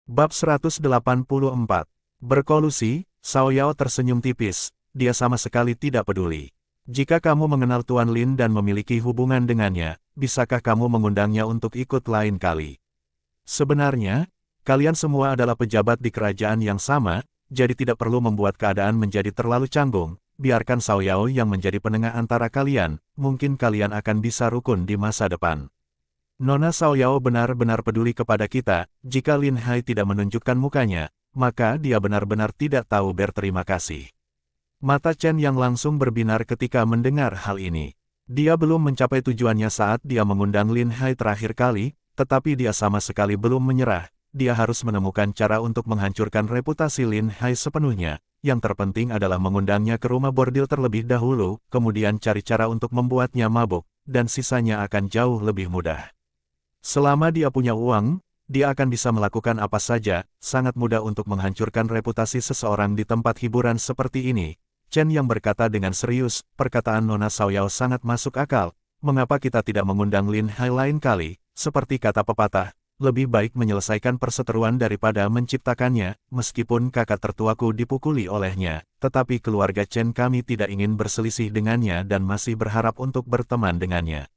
Bab 184. Berkolusi, Xiao Yao tersenyum tipis, dia sama sekali tidak peduli. Jika kamu mengenal Tuan Lin dan memiliki hubungan dengannya, bisakah kamu mengundangnya untuk ikut lain kali? Sebenarnya, kalian semua adalah pejabat di kerajaan yang sama, jadi tidak perlu membuat keadaan menjadi terlalu canggung. Biarkan Xiao Yao yang menjadi penengah antara kalian, mungkin kalian akan bisa rukun di masa depan. Nona Xiao Yao benar-benar peduli kepada kita, jika Lin Hai tidak menunjukkan mukanya, maka dia benar-benar tidak tahu berterima kasih. Mata Chen yang langsung berbinar ketika mendengar hal ini. Dia belum mencapai tujuannya saat dia mengundang Lin Hai terakhir kali, tetapi dia sama sekali belum menyerah. Dia harus menemukan cara untuk menghancurkan reputasi Lin Hai sepenuhnya. Yang terpenting adalah mengundangnya ke rumah bordil terlebih dahulu, kemudian cari cara untuk membuatnya mabuk, dan sisanya akan jauh lebih mudah. Selama dia punya uang, dia akan bisa melakukan apa saja, sangat mudah untuk menghancurkan reputasi seseorang di tempat hiburan seperti ini. Chen yang berkata dengan serius, perkataan Nona Xiao Yao sangat masuk akal. Mengapa kita tidak mengundang Lin Hai lain kali? Seperti kata pepatah, lebih baik menyelesaikan perseteruan daripada menciptakannya. Meskipun kakak tertuaku dipukuli olehnya, tetapi keluarga Chen kami tidak ingin berselisih dengannya dan masih berharap untuk berteman dengannya.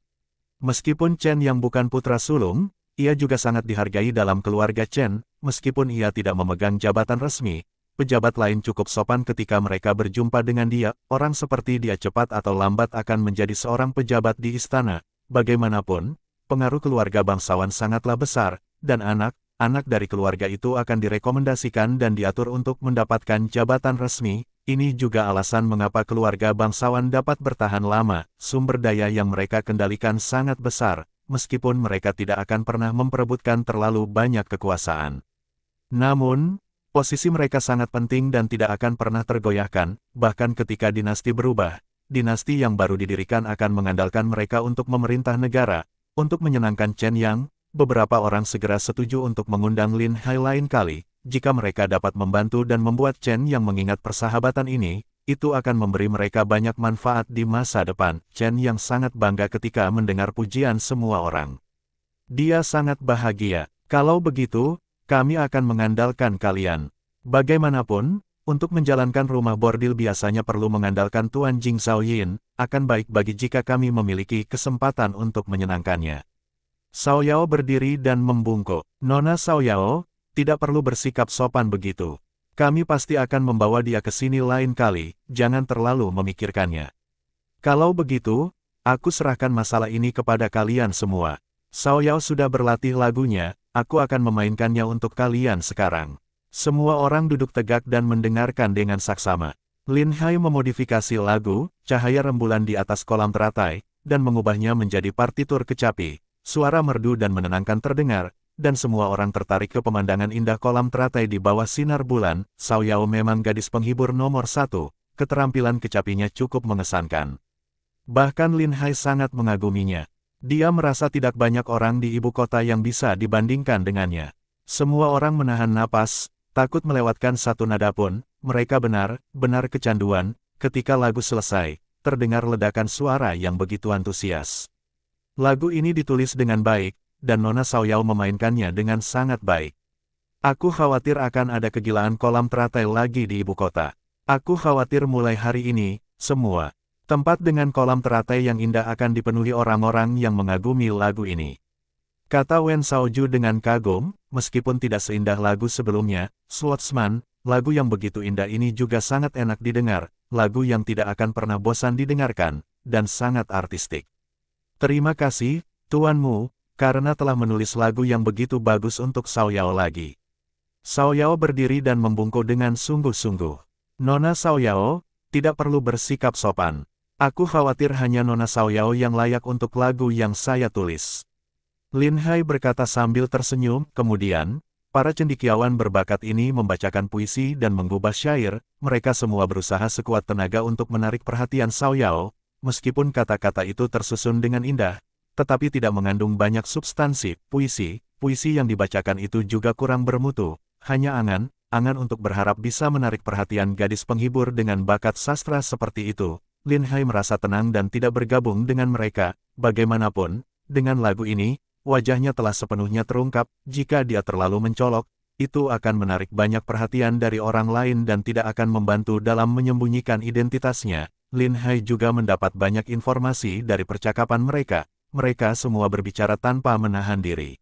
Meskipun Chen yang bukan putra sulung, ia juga sangat dihargai dalam keluarga Chen, meskipun ia tidak memegang jabatan resmi. Pejabat lain cukup sopan ketika mereka berjumpa dengan dia, orang seperti dia cepat atau lambat akan menjadi seorang pejabat di istana. Bagaimanapun, pengaruh keluarga bangsawan sangatlah besar, dan anak-anak dari keluarga itu akan direkomendasikan dan diatur untuk mendapatkan jabatan resmi. Ini juga alasan mengapa keluarga bangsawan dapat bertahan lama, sumber daya yang mereka kendalikan sangat besar, meskipun mereka tidak akan pernah memperebutkan terlalu banyak kekuasaan. Namun, posisi mereka sangat penting dan tidak akan pernah tergoyahkan, bahkan ketika dinasti berubah. Dinasti yang baru didirikan akan mengandalkan mereka untuk memerintah negara. Untuk menyenangkan Chen Yang, beberapa orang segera setuju untuk mengundang Lin Hai lain kali. Jika mereka dapat membantu dan membuat Chen yang mengingat persahabatan ini, itu akan memberi mereka banyak manfaat di masa depan. Chen yang sangat bangga ketika mendengar pujian semua orang. Dia sangat bahagia. Kalau begitu, kami akan mengandalkan kalian. Bagaimanapun, untuk menjalankan rumah bordil biasanya perlu mengandalkan Tuan Jing Xiaoyin, akan baik bagi jika kami memiliki kesempatan untuk menyenangkannya. Xiao Yao berdiri dan membungkuk. Nona Xiao Yao, tidak perlu bersikap sopan begitu. Kami pasti akan membawa dia ke sini lain kali, jangan terlalu memikirkannya. Kalau begitu, aku serahkan masalah ini kepada kalian semua. Xiao Yao sudah berlatih lagunya, aku akan memainkannya untuk kalian sekarang. Semua orang duduk tegak dan mendengarkan dengan saksama. Lin Hai memodifikasi lagu, cahaya rembulan di atas kolam teratai, dan mengubahnya menjadi partitur kecapi. Suara merdu dan menenangkan terdengar, dan semua orang tertarik ke pemandangan indah kolam teratai di bawah sinar bulan. Xiao Yao memang gadis penghibur nomor satu, keterampilan kecapinya cukup mengesankan. Bahkan Lin Hai sangat mengaguminya. Dia merasa tidak banyak orang di ibu kota yang bisa dibandingkan dengannya. Semua orang menahan napas, takut melewatkan satu nada pun. Mereka benar-benar kecanduan. Ketika lagu selesai, terdengar ledakan suara yang begitu antusias. Lagu ini ditulis dengan baik, dan Nona Xiao Yao memainkannya dengan sangat baik. Aku khawatir akan ada kegilaan kolam teratai lagi di ibu kota. Aku khawatir mulai hari ini, semua tempat dengan kolam teratai yang indah akan dipenuhi orang-orang yang mengagumi lagu ini. Kata Wen Xiaoju dengan kagum, meskipun tidak seindah lagu sebelumnya, Schwartzman, lagu yang begitu indah ini juga sangat enak didengar, lagu yang tidak akan pernah bosan didengarkan, dan sangat artistik. Terima kasih, tuanmu, karena telah menulis lagu yang begitu bagus untuk Xiao Yao lagi. Xiao Yao berdiri dan membungkuk dengan sungguh-sungguh. Nona Xiao Yao, tidak perlu bersikap sopan. Aku khawatir hanya Nona Xiao Yao yang layak untuk lagu yang saya tulis. Lin Hai berkata sambil tersenyum, kemudian, para cendekiawan berbakat ini membacakan puisi dan menggubah syair, mereka semua berusaha sekuat tenaga untuk menarik perhatian Xiao Yao, meskipun kata-kata itu tersusun dengan indah, tetapi tidak mengandung banyak substansi. Puisi yang dibacakan itu juga kurang bermutu, hanya angan untuk berharap bisa menarik perhatian gadis penghibur dengan bakat sastra seperti itu. Lin Hai merasa tenang dan tidak bergabung dengan mereka. Bagaimanapun, dengan lagu ini, wajahnya telah sepenuhnya terungkap. Jika dia terlalu mencolok, itu akan menarik banyak perhatian dari orang lain dan tidak akan membantu dalam menyembunyikan identitasnya. Lin Hai juga mendapat banyak informasi dari percakapan mereka. Mereka semua berbicara tanpa menahan diri.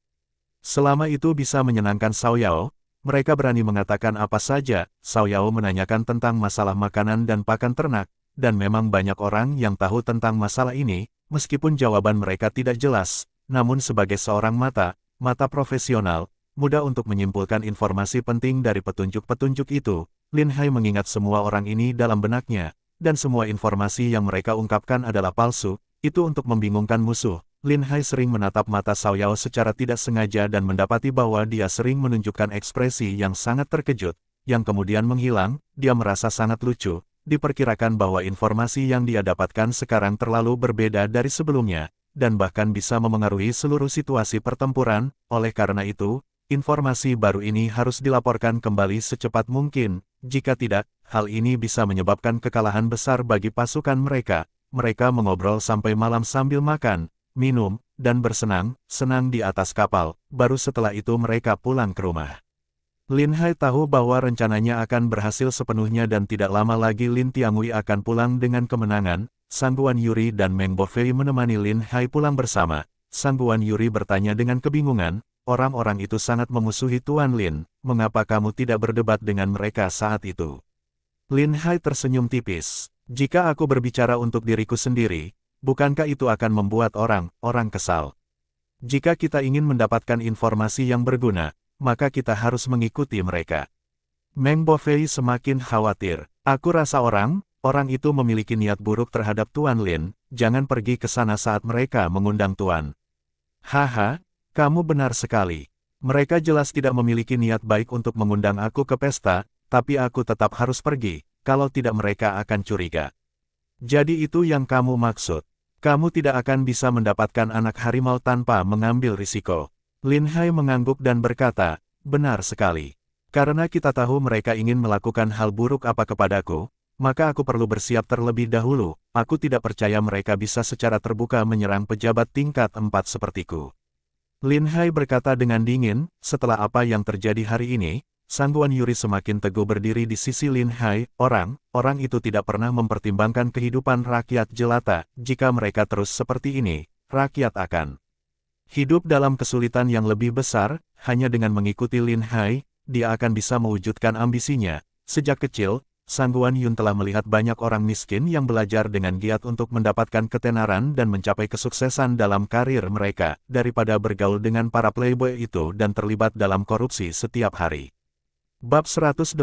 Selama itu bisa menyenangkan Xiao Yao, mereka berani mengatakan apa saja. Xiao Yao menanyakan tentang masalah makanan dan pakan ternak, dan memang banyak orang yang tahu tentang masalah ini, meskipun jawaban mereka tidak jelas. Namun sebagai seorang mata profesional, mudah untuk menyimpulkan informasi penting dari petunjuk-petunjuk itu. Lin Hai mengingat semua orang ini dalam benaknya, dan semua informasi yang mereka ungkapkan adalah palsu, itu untuk membingungkan musuh. Lin Hai sering menatap mata Xiao Yao secara tidak sengaja dan mendapati bahwa dia sering menunjukkan ekspresi yang sangat terkejut, yang kemudian menghilang. Dia merasa sangat lucu. Diperkirakan bahwa informasi yang dia dapatkan sekarang terlalu berbeda dari sebelumnya, dan bahkan bisa memengaruhi seluruh situasi pertempuran. Oleh karena itu, informasi baru ini harus dilaporkan kembali secepat mungkin. Jika tidak, hal ini bisa menyebabkan kekalahan besar bagi pasukan mereka. Mereka mengobrol sampai malam sambil makan, minum, dan bersenang-senang di atas kapal. Baru setelah itu mereka pulang ke rumah. Lin Hai tahu bahwa rencananya akan berhasil sepenuhnya dan tidak lama lagi Lin Tiangui akan pulang dengan kemenangan. Sang Guan Yuri dan Meng Bofei menemani Lin Hai pulang bersama. Sang Guan Yuri bertanya dengan kebingungan, orang-orang itu sangat memusuhi Tuan Lin, mengapa kamu tidak berdebat dengan mereka saat itu? Lin Hai tersenyum tipis, jika aku berbicara untuk diriku sendiri, bukankah itu akan membuat orang kesal? Jika kita ingin mendapatkan informasi yang berguna, maka kita harus mengikuti mereka. Meng Bofei semakin khawatir. Aku rasa orang itu memiliki niat buruk terhadap Tuan Lin, jangan pergi ke sana saat mereka mengundang Tuan. Haha, kamu benar sekali. Mereka jelas tidak memiliki niat baik untuk mengundang aku ke pesta, tapi aku tetap harus pergi, kalau tidak mereka akan curiga. Jadi itu yang kamu maksud. Kamu tidak akan bisa mendapatkan anak harimau tanpa mengambil risiko. Lin Hai mengangguk dan berkata, benar sekali. Karena kita tahu mereka ingin melakukan hal buruk apa kepadaku, maka aku perlu bersiap terlebih dahulu. Aku tidak percaya mereka bisa secara terbuka menyerang pejabat tingkat 4 sepertiku. Lin Hai berkata dengan dingin. Setelah apa yang terjadi hari ini, Sang Guan Yuri semakin teguh berdiri di sisi Lin Hai. Orang itu tidak pernah mempertimbangkan kehidupan rakyat jelata. Jika mereka terus seperti ini, rakyat akan hidup dalam kesulitan yang lebih besar. Hanya dengan mengikuti Lin Hai, dia akan bisa mewujudkan ambisinya. Sejak kecil, Sang Guan Yun telah melihat banyak orang miskin yang belajar dengan giat untuk mendapatkan ketenaran dan mencapai kesuksesan dalam karir mereka, daripada bergaul dengan para playboy itu dan terlibat dalam korupsi setiap hari. Bab 185.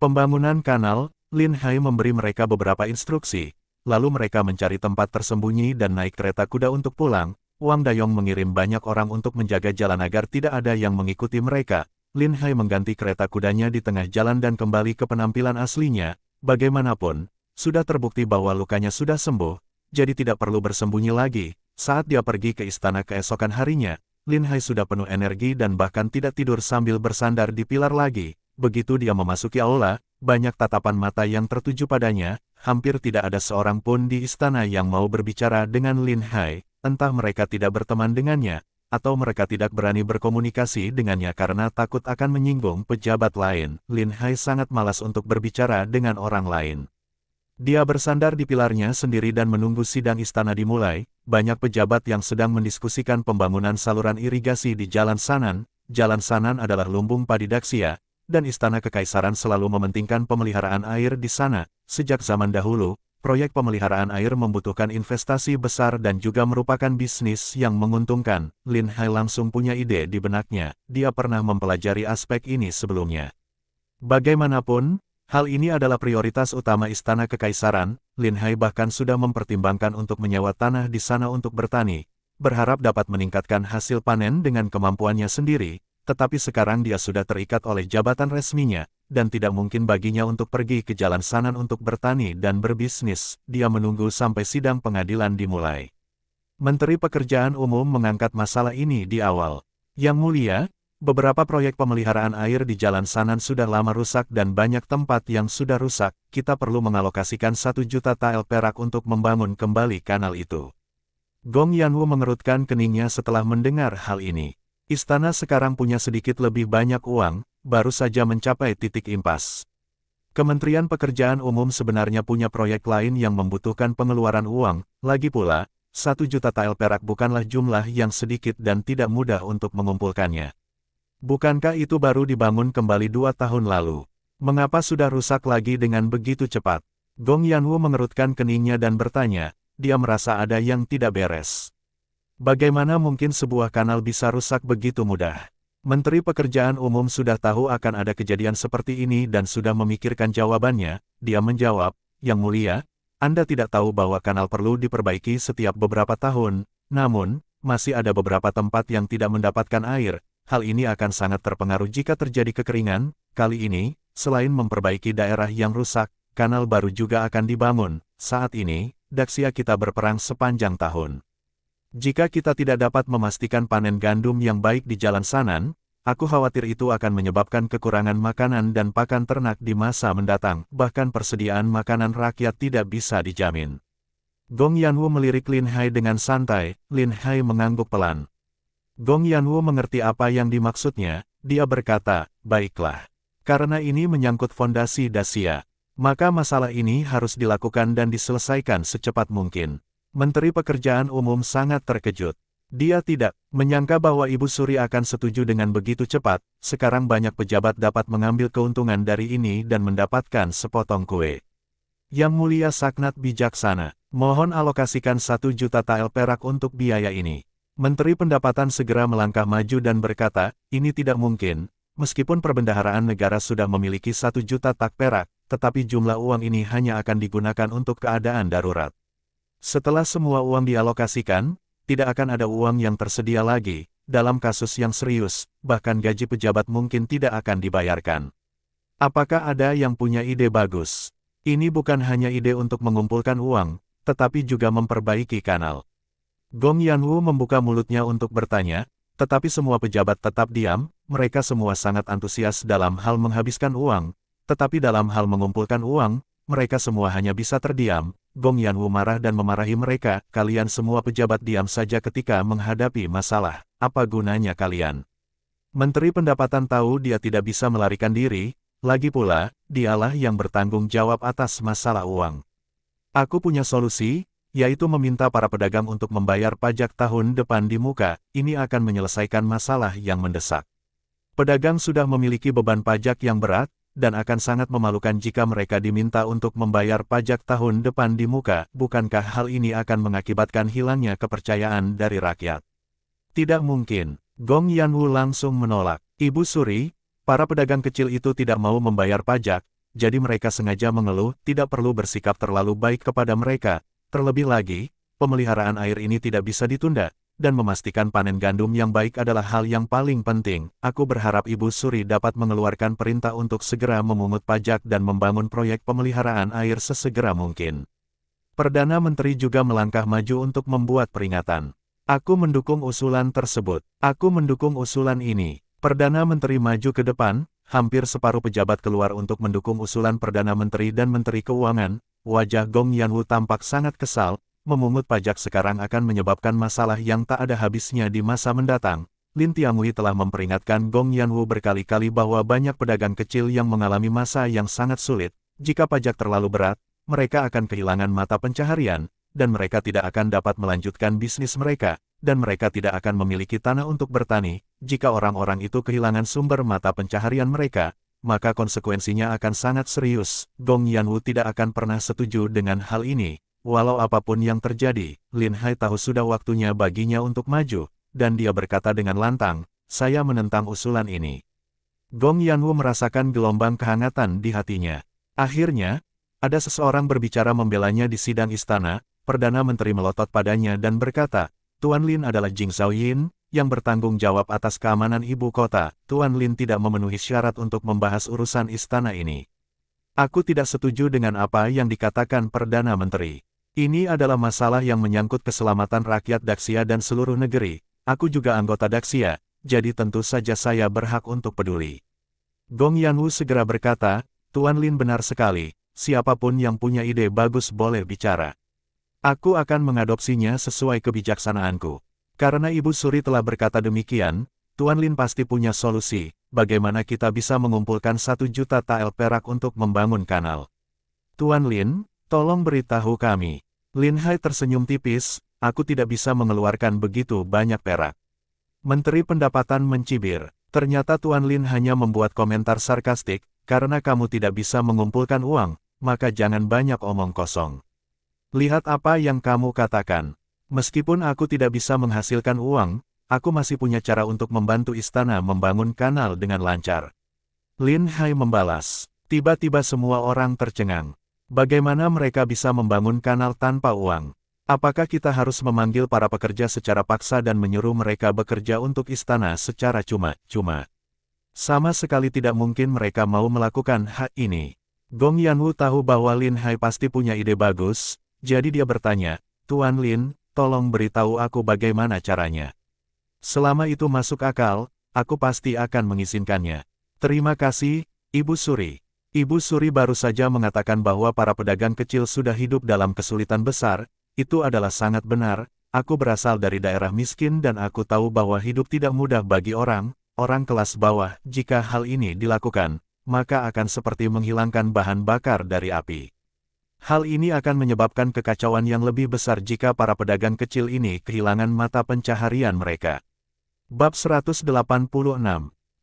Pembangunan kanal. Lin Hai memberi mereka beberapa instruksi, lalu mereka mencari tempat tersembunyi dan naik kereta kuda untuk pulang. Wang Dayong mengirim banyak orang untuk menjaga jalan agar tidak ada yang mengikuti mereka. Lin Hai mengganti kereta kudanya di tengah jalan dan kembali ke penampilan aslinya. Bagaimanapun, sudah terbukti bahwa lukanya sudah sembuh, jadi tidak perlu bersembunyi lagi. Saat dia pergi ke istana keesokan harinya, Lin Hai sudah penuh energi dan bahkan tidak tidur sambil bersandar di pilar lagi. Begitu dia memasuki aula, banyak tatapan mata yang tertuju padanya. Hampir tidak ada seorang pun di istana yang mau berbicara dengan Lin Hai, entah mereka tidak berteman dengannya, atau mereka tidak berani berkomunikasi dengannya karena takut akan menyinggung pejabat lain. Lin Hai sangat malas untuk berbicara dengan orang lain. Dia bersandar di pilarnya sendiri dan menunggu sidang istana dimulai. Banyak pejabat yang sedang mendiskusikan pembangunan saluran irigasi di Jalan Sanan. Jalan Sanan adalah lumbung padi Daxia, dan istana kekaisaran selalu mementingkan pemeliharaan air di sana. Sejak zaman dahulu, proyek pemeliharaan air membutuhkan investasi besar dan juga merupakan bisnis yang menguntungkan. Lin Hai langsung punya ide di benaknya. Dia pernah mempelajari aspek ini sebelumnya. Bagaimanapun, hal ini adalah prioritas utama istana kekaisaran. Lin Hai bahkan sudah mempertimbangkan untuk menyewa tanah di sana untuk bertani, berharap dapat meningkatkan hasil panen dengan kemampuannya sendiri. Tetapi sekarang dia sudah terikat oleh jabatan resminya, dan tidak mungkin baginya untuk pergi ke Jalan Sanan untuk bertani dan berbisnis. Dia menunggu sampai sidang pengadilan dimulai. Menteri Pekerjaan Umum mengangkat masalah ini di awal. Yang Mulia, beberapa proyek pemeliharaan air di Jalan Sanan sudah lama rusak dan banyak tempat yang sudah rusak. Kita perlu mengalokasikan 1 juta tael perak untuk membangun kembali kanal itu. Gong Yanwu mengerutkan keningnya setelah mendengar hal ini. Istana sekarang punya sedikit lebih banyak uang, baru saja mencapai titik impas. Kementerian Pekerjaan Umum sebenarnya punya proyek lain yang membutuhkan pengeluaran uang, lagi pula, 1 juta tael perak bukanlah jumlah yang sedikit dan tidak mudah untuk mengumpulkannya. Bukankah itu baru dibangun kembali 2 tahun lalu? Mengapa sudah rusak lagi dengan begitu cepat? Gong Yanwu mengerutkan keningnya dan bertanya, dia merasa ada yang tidak beres. Bagaimana mungkin sebuah kanal bisa rusak begitu mudah? Menteri Pekerjaan Umum sudah tahu akan ada kejadian seperti ini dan sudah memikirkan jawabannya. Dia menjawab, Yang Mulia, Anda tidak tahu bahwa kanal perlu diperbaiki setiap beberapa tahun, namun, masih ada beberapa tempat yang tidak mendapatkan air. Hal ini akan sangat terpengaruh jika terjadi kekeringan. Kali ini, selain memperbaiki daerah yang rusak, kanal baru juga akan dibangun. Saat ini, Daxia kita berperang sepanjang tahun. Jika kita tidak dapat memastikan panen gandum yang baik di jalan Sanan, aku khawatir itu akan menyebabkan kekurangan makanan dan pakan ternak di masa mendatang, bahkan persediaan makanan rakyat tidak bisa dijamin. Gong Yanwu melirik Lin Hai dengan santai. Lin Hai mengangguk pelan. Gong Yanwu mengerti apa yang dimaksudnya, dia berkata, baiklah. Karena ini menyangkut fondasi Daxia, maka masalah ini harus dilakukan dan diselesaikan secepat mungkin. Menteri Pekerjaan Umum sangat terkejut. Dia tidak menyangka bahwa Ibu Suri akan setuju dengan begitu cepat. Sekarang banyak pejabat dapat mengambil keuntungan dari ini dan mendapatkan sepotong kue. Yang Mulia Saknat bijaksana, mohon alokasikan 1 juta tael perak untuk biaya ini. Menteri Pendapatan segera melangkah maju dan berkata, ini tidak mungkin. Meskipun perbendaharaan negara sudah memiliki 1 juta tak perak, tetapi jumlah uang ini hanya akan digunakan untuk keadaan darurat. Setelah semua uang dialokasikan, tidak akan ada uang yang tersedia lagi. Dalam kasus yang serius, bahkan gaji pejabat mungkin tidak akan dibayarkan. Apakah ada yang punya ide bagus? Ini bukan hanya ide untuk mengumpulkan uang, tetapi juga memperbaiki kanal. Gong Yanwu membuka mulutnya untuk bertanya, tetapi semua pejabat tetap diam. Mereka semua sangat antusias dalam hal menghabiskan uang, tetapi dalam hal mengumpulkan uang, mereka semua hanya bisa terdiam. Gong Yanwu marah dan memarahi mereka, kalian semua pejabat diam saja ketika menghadapi masalah, apa gunanya kalian? Menteri Pendapatan tahu dia tidak bisa melarikan diri, lagi pula, dialah yang bertanggung jawab atas masalah uang. Aku punya solusi, yaitu meminta para pedagang untuk membayar pajak tahun depan di muka, ini akan menyelesaikan masalah yang mendesak. Pedagang sudah memiliki beban pajak yang berat, dan akan sangat memalukan jika mereka diminta untuk membayar pajak tahun depan di muka. Bukankah hal ini akan mengakibatkan hilangnya kepercayaan dari rakyat? Tidak mungkin. Gong Yanwu langsung menolak. Ibu Suri, para pedagang kecil itu tidak mau membayar pajak, jadi mereka sengaja mengeluh. Tidak perlu bersikap terlalu baik kepada mereka. Terlebih lagi, pemeliharaan air ini tidak bisa ditunda, dan memastikan panen gandum yang baik adalah hal yang paling penting. Aku berharap Ibu Suri dapat mengeluarkan perintah untuk segera memungut pajak dan membangun proyek pemeliharaan air sesegera mungkin. Perdana Menteri juga melangkah maju untuk membuat peringatan. Aku mendukung usulan tersebut. Aku mendukung usulan ini. Perdana Menteri maju ke depan, hampir separuh pejabat keluar untuk mendukung usulan Perdana Menteri dan Menteri Keuangan. Wajah Gong Yanwu tampak sangat kesal. Memungut pajak sekarang akan menyebabkan masalah yang tak ada habisnya di masa mendatang. Lin Tianhui telah memperingatkan Gong Yanwu berkali-kali bahwa banyak pedagang kecil yang mengalami masa yang sangat sulit. Jika pajak terlalu berat, mereka akan kehilangan mata pencaharian, dan mereka tidak akan dapat melanjutkan bisnis mereka, dan mereka tidak akan memiliki tanah untuk bertani. Jika orang-orang itu kehilangan sumber mata pencaharian mereka, maka konsekuensinya akan sangat serius. Gong Yanwu tidak akan pernah setuju dengan hal ini. Walau apapun yang terjadi, Lin Hai tahu sudah waktunya baginya untuk maju, dan dia berkata dengan lantang, saya menentang usulan ini. Gong Yanwu merasakan gelombang kehangatan di hatinya. Akhirnya, ada seseorang berbicara membelanya di sidang istana. Perdana Menteri melotot padanya dan berkata, Tuan Lin adalah Jing Shaoyin, yang bertanggung jawab atas keamanan ibu kota. Tuan Lin tidak memenuhi syarat untuk membahas urusan istana ini. Aku tidak setuju dengan apa yang dikatakan Perdana Menteri. Ini adalah masalah yang menyangkut keselamatan rakyat Daxia dan seluruh negeri. Aku juga anggota Daxia, jadi tentu saja saya berhak untuk peduli. Gong Yanwu segera berkata, Tuan Lin benar sekali, siapapun yang punya ide bagus boleh bicara. Aku akan mengadopsinya sesuai kebijaksanaanku. Karena Ibu Suri telah berkata demikian, Tuan Lin pasti punya solusi, bagaimana kita bisa mengumpulkan 1 juta tael perak untuk membangun kanal. Tuan Lin, tolong beritahu kami. Lin Hai tersenyum tipis, aku tidak bisa mengeluarkan begitu banyak perak. Menteri Pendapatan mencibir, ternyata Tuan Lin hanya membuat komentar sarkastik, karena kamu tidak bisa mengumpulkan uang, maka jangan banyak omong kosong. Lihat apa yang kamu katakan. Meskipun aku tidak bisa menghasilkan uang, aku masih punya cara untuk membantu istana membangun kanal dengan lancar. Lin Hai membalas. Tiba-tiba semua orang tercengang. Bagaimana mereka bisa membangun kanal tanpa uang? Apakah kita harus memanggil para pekerja secara paksa dan menyuruh mereka bekerja untuk istana secara cuma-cuma? Sama sekali tidak mungkin mereka mau melakukan hal ini. Gong Yanwu tahu bahwa Lin Hai pasti punya ide bagus, jadi dia bertanya, Tuan Lin, tolong beritahu aku bagaimana caranya. Selama itu masuk akal, aku pasti akan mengizinkannya. Terima kasih, Ibu Suri. Ibu Suri baru saja mengatakan bahwa para pedagang kecil sudah hidup dalam kesulitan besar. Itu adalah sangat benar. Aku berasal dari daerah miskin dan aku tahu bahwa hidup tidak mudah bagi orang kelas bawah. Jika hal ini dilakukan, maka akan seperti menghilangkan bahan bakar dari api. Hal ini akan menyebabkan kekacauan yang lebih besar jika para pedagang kecil ini kehilangan mata pencaharian mereka. Bab 186.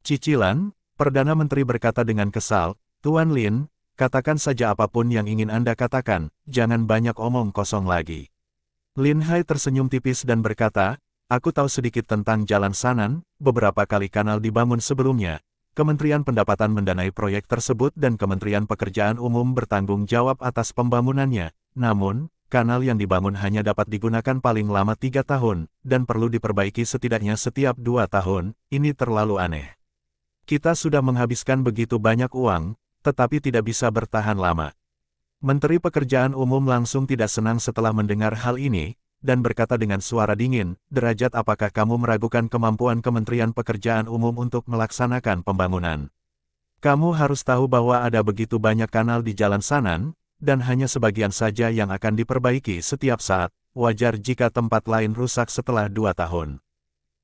Cicilan, Perdana Menteri berkata dengan kesal, Tuan Lin, katakan saja apapun yang ingin Anda katakan, jangan banyak omong kosong lagi. Lin Hai tersenyum tipis dan berkata, aku tahu sedikit tentang Jalan Sanan, beberapa kali kanal dibangun sebelumnya. Kementerian Pendapatan mendanai proyek tersebut dan Kementerian Pekerjaan Umum bertanggung jawab atas pembangunannya. Namun, kanal yang dibangun hanya dapat digunakan paling lama 3 tahun, dan perlu diperbaiki setidaknya setiap 2 tahun, ini terlalu aneh. Kita sudah menghabiskan begitu banyak uang, tetapi tidak bisa bertahan lama. Menteri Pekerjaan Umum langsung tidak senang setelah mendengar hal ini, dan berkata dengan suara dingin, derajat apakah kamu meragukan kemampuan Kementerian Pekerjaan Umum untuk melaksanakan pembangunan? Kamu harus tahu bahwa ada begitu banyak kanal di Jalan Sanan, dan hanya sebagian saja yang akan diperbaiki setiap saat, wajar jika tempat lain rusak setelah 2 tahun.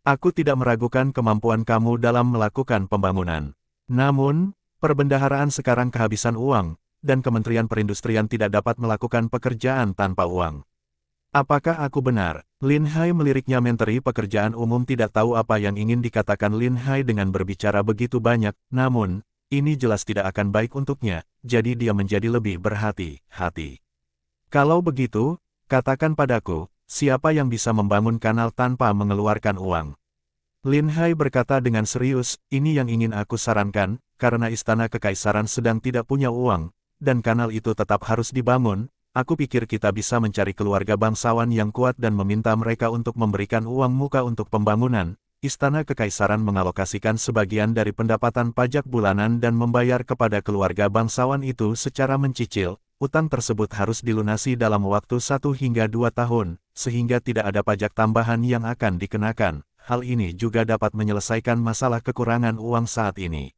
Aku tidak meragukan kemampuan kamu dalam melakukan pembangunan. Namun, perbendaharaan sekarang kehabisan uang, dan Kementerian Perindustrian tidak dapat melakukan pekerjaan tanpa uang. Apakah aku benar? Lin Hai meliriknya. Menteri Pekerjaan Umum tidak tahu apa yang ingin dikatakan Lin Hai dengan berbicara begitu banyak, namun, ini jelas tidak akan baik untuknya, jadi dia menjadi lebih berhati-hati. Kalau begitu, katakan padaku, siapa yang bisa membangun kanal tanpa mengeluarkan uang? Lin Hai berkata dengan serius, ini yang ingin aku sarankan, karena istana kekaisaran sedang tidak punya uang, dan kanal itu tetap harus dibangun. Aku pikir kita bisa mencari keluarga bangsawan yang kuat dan meminta mereka untuk memberikan uang muka untuk pembangunan. Istana Kekaisaran mengalokasikan sebagian dari pendapatan pajak bulanan dan membayar kepada keluarga bangsawan itu secara mencicil. Utang tersebut harus dilunasi dalam waktu 1 hingga 2 tahun, sehingga tidak ada pajak tambahan yang akan dikenakan. Hal ini juga dapat menyelesaikan masalah kekurangan uang saat ini.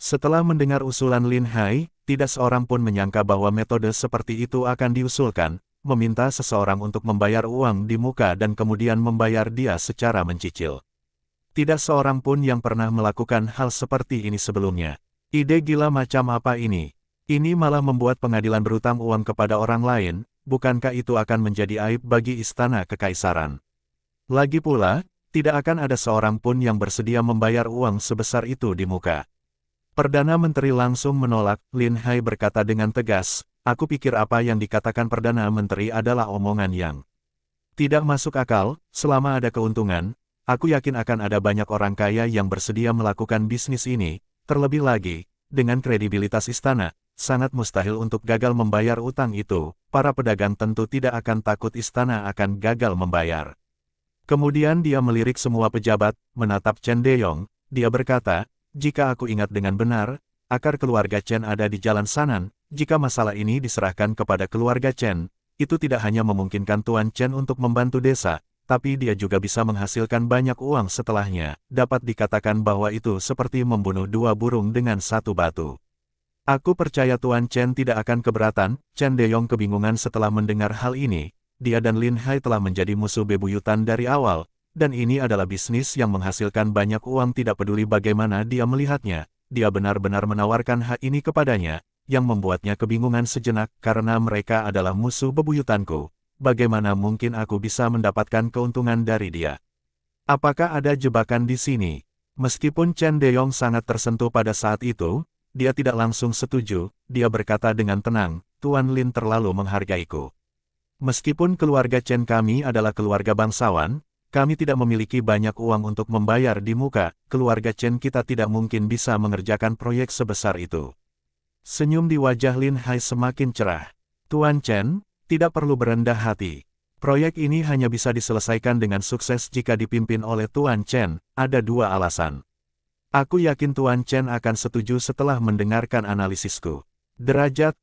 Setelah mendengar usulan Lin Hai, tidak seorang pun menyangka bahwa metode seperti itu akan diusulkan, meminta seseorang untuk membayar uang di muka dan kemudian membayar dia secara mencicil. Tidak seorang pun yang pernah melakukan hal seperti ini sebelumnya. Ide gila macam apa ini? Ini malah membuat pengadilan berutang uang kepada orang lain, bukankah itu akan menjadi aib bagi istana kekaisaran? Lagi pula, tidak akan ada seorang pun yang bersedia membayar uang sebesar itu di muka. Perdana Menteri langsung menolak. Lin Hai berkata dengan tegas, aku pikir apa yang dikatakan Perdana Menteri adalah omongan yang tidak masuk akal. Selama ada keuntungan, aku yakin akan ada banyak orang kaya yang bersedia melakukan bisnis ini. Terlebih lagi, dengan kredibilitas istana, sangat mustahil untuk gagal membayar utang itu. Para pedagang tentu tidak akan takut istana akan gagal membayar. Kemudian dia melirik semua pejabat, menatap Chen Deyong. Dia berkata, jika aku ingat dengan benar, akar keluarga Chen ada di Jalan Sanan. Jika masalah ini diserahkan kepada keluarga Chen, itu tidak hanya memungkinkan Tuan Chen untuk membantu desa, tapi dia juga bisa menghasilkan banyak uang setelahnya. Dapat dikatakan bahwa itu seperti membunuh 2 burung dengan 1 batu. Aku percaya Tuan Chen tidak akan keberatan. Chen Deyong kebingungan setelah mendengar hal ini. Dia dan Lin Hai telah menjadi musuh bebuyutan dari awal, dan ini adalah bisnis yang menghasilkan banyak uang tidak peduli bagaimana dia melihatnya. Dia benar-benar menawarkan hak ini kepadanya, yang membuatnya kebingungan sejenak karena mereka adalah musuh bebuyutanku. Bagaimana mungkin aku bisa mendapatkan keuntungan dari dia? Apakah ada jebakan di sini? Meskipun Chen Deyong sangat tersentuh pada saat itu, dia tidak langsung setuju. Dia berkata dengan tenang, Tuan Lin terlalu menghargaiku. Meskipun keluarga Chen kami adalah keluarga bangsawan, kami tidak memiliki banyak uang untuk membayar di muka. Keluarga Chen kita tidak mungkin bisa mengerjakan proyek sebesar itu. Senyum di wajah Lin Hai semakin cerah. Tuan Chen, tidak perlu berendah hati. Proyek ini hanya bisa diselesaikan dengan sukses jika dipimpin oleh Tuan Chen. Ada dua alasan. Aku yakin Tuan Chen akan setuju setelah mendengarkan analisisku. Derajat,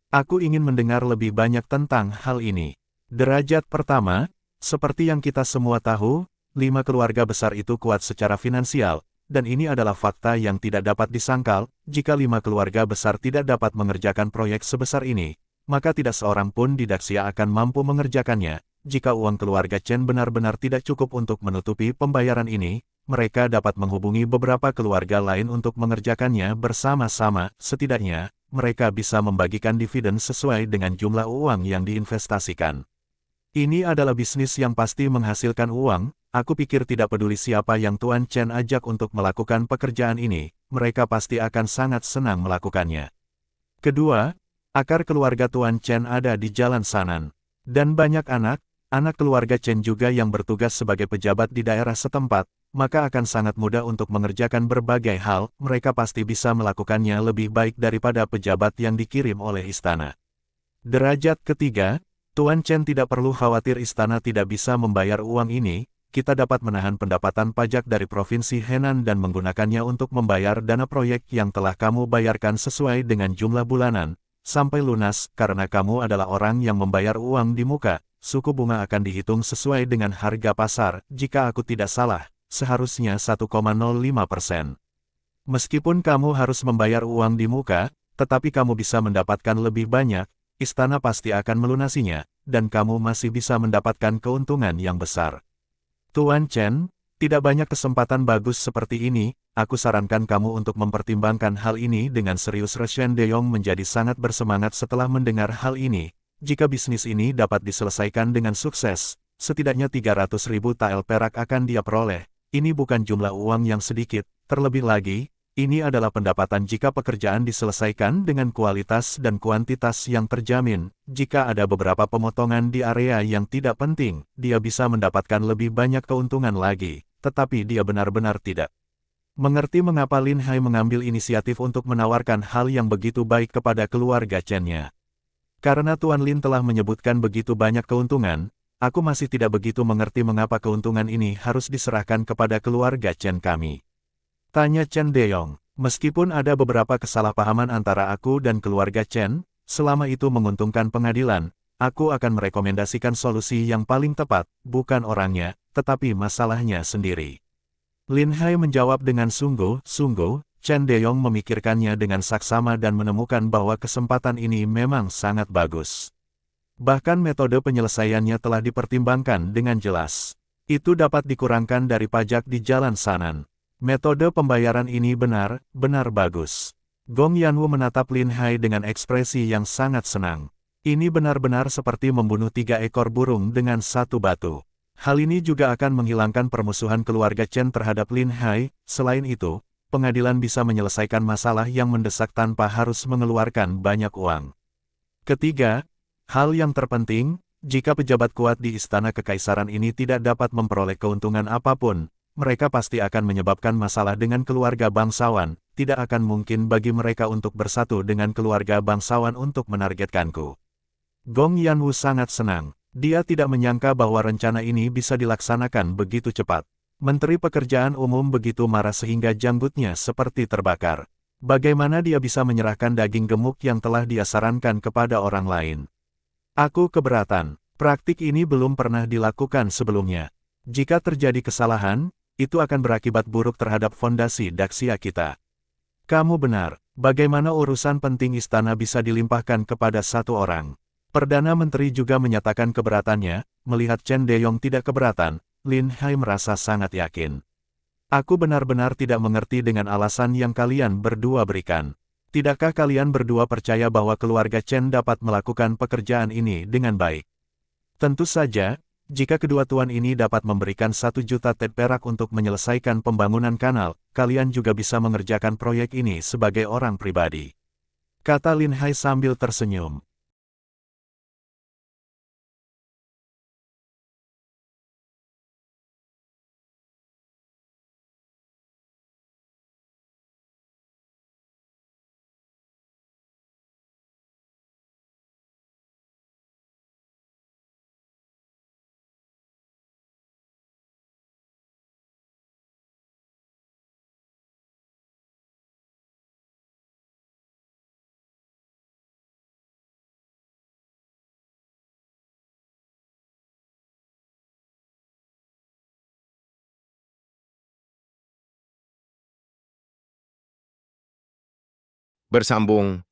aku ingin mendengar lebih banyak tentang hal ini. Derajat pertama, seperti yang kita semua tahu, 5 keluarga besar itu kuat secara finansial, dan ini adalah fakta yang tidak dapat disangkal. Jika 5 keluarga besar tidak dapat mengerjakan proyek sebesar ini, maka tidak seorang pun di Daxia akan mampu mengerjakannya. Jika uang keluarga Chen benar-benar tidak cukup untuk menutupi pembayaran ini, mereka dapat menghubungi beberapa keluarga lain untuk mengerjakannya bersama-sama. Setidaknya, mereka bisa membagikan dividen sesuai dengan jumlah uang yang diinvestasikan. Ini adalah bisnis yang pasti menghasilkan uang. Aku pikir tidak peduli siapa yang Tuan Chen ajak untuk melakukan pekerjaan ini, mereka pasti akan sangat senang melakukannya. Kedua, akar keluarga Tuan Chen ada di Jalan Sanan. Dan banyak anak keluarga Chen juga yang bertugas sebagai pejabat di daerah setempat, maka akan sangat mudah untuk mengerjakan berbagai hal. Mereka pasti bisa melakukannya lebih baik daripada pejabat yang dikirim oleh istana. Derajat ketiga, Tuan Chen tidak perlu khawatir istana tidak bisa membayar uang ini. Kita dapat menahan pendapatan pajak dari Provinsi Henan dan menggunakannya untuk membayar dana proyek yang telah kamu bayarkan sesuai dengan jumlah bulanan, sampai lunas. Karena kamu adalah orang yang membayar uang di muka, suku bunga akan dihitung sesuai dengan harga pasar. Jika aku tidak salah, seharusnya 1,05%. Meskipun kamu harus membayar uang di muka, tetapi kamu bisa mendapatkan lebih banyak, istana pasti akan melunasinya, dan kamu masih bisa mendapatkan keuntungan yang besar. Tuan Chen, tidak banyak kesempatan bagus seperti ini. Aku sarankan kamu untuk mempertimbangkan hal ini dengan serius. Chen Deyong menjadi sangat bersemangat setelah mendengar hal ini. Jika bisnis ini dapat diselesaikan dengan sukses, setidaknya 300.000 tael perak akan dia peroleh. Ini bukan jumlah uang yang sedikit. Terlebih lagi, ini adalah pendapatan jika pekerjaan diselesaikan dengan kualitas dan kuantitas yang terjamin. Jika ada beberapa pemotongan di area yang tidak penting, dia bisa mendapatkan lebih banyak keuntungan lagi, tetapi dia benar-benar tidak mengerti mengapa Lin Hai mengambil inisiatif untuk menawarkan hal yang begitu baik kepada keluarga Chen-nya. Karena Tuan Lin telah menyebutkan begitu banyak keuntungan, aku masih tidak begitu mengerti mengapa keuntungan ini harus diserahkan kepada keluarga Chen kami. Tanya Chen Deyong. Meskipun ada beberapa kesalahpahaman antara aku dan keluarga Chen, selama itu menguntungkan pengadilan, aku akan merekomendasikan solusi yang paling tepat, bukan orangnya, tetapi masalahnya sendiri. Lin Hai menjawab dengan sungguh-sungguh. Chen Deyong memikirkannya dengan saksama dan menemukan bahwa kesempatan ini memang sangat bagus. Bahkan metode penyelesaiannya telah dipertimbangkan dengan jelas. Itu dapat dikurangkan dari pajak di Jalan Sanan. Metode pembayaran ini benar-benar bagus. Gong Yanwu menatap Lin Hai dengan ekspresi yang sangat senang. Ini benar-benar seperti membunuh 3 ekor burung dengan satu batu. Hal ini juga akan menghilangkan permusuhan keluarga Chen terhadap Lin Hai. Selain itu, pengadilan bisa menyelesaikan masalah yang mendesak tanpa harus mengeluarkan banyak uang. Ketiga, hal yang terpenting, jika pejabat kuat di istana kekaisaran ini tidak dapat memperoleh keuntungan apapun, mereka pasti akan menyebabkan masalah dengan keluarga bangsawan. Tidak akan mungkin bagi mereka untuk bersatu dengan keluarga bangsawan untuk menargetkanku. Gong Yanwu sangat senang. Dia tidak menyangka bahwa rencana ini bisa dilaksanakan begitu cepat. Menteri Pekerjaan Umum begitu marah sehingga janggutnya seperti terbakar. Bagaimana dia bisa menyerahkan daging gemuk yang telah dia sarankan kepada orang lain? Aku keberatan. Praktik ini belum pernah dilakukan sebelumnya. Jika terjadi kesalahan, itu akan berakibat buruk terhadap fondasi Daxia kita. Kamu benar, bagaimana urusan penting istana bisa dilimpahkan kepada satu orang? Perdana Menteri juga menyatakan keberatannya. Melihat Chen Deyong tidak keberatan, Lin Hai merasa sangat yakin. Aku benar-benar tidak mengerti dengan alasan yang kalian berdua berikan. Tidakkah kalian berdua percaya bahwa keluarga Chen dapat melakukan pekerjaan ini dengan baik? Tentu saja, jika kedua tuan ini dapat memberikan 1 juta TED perak untuk menyelesaikan pembangunan kanal, kalian juga bisa mengerjakan proyek ini sebagai orang pribadi. Kata Lin Hai sambil tersenyum. Bersambung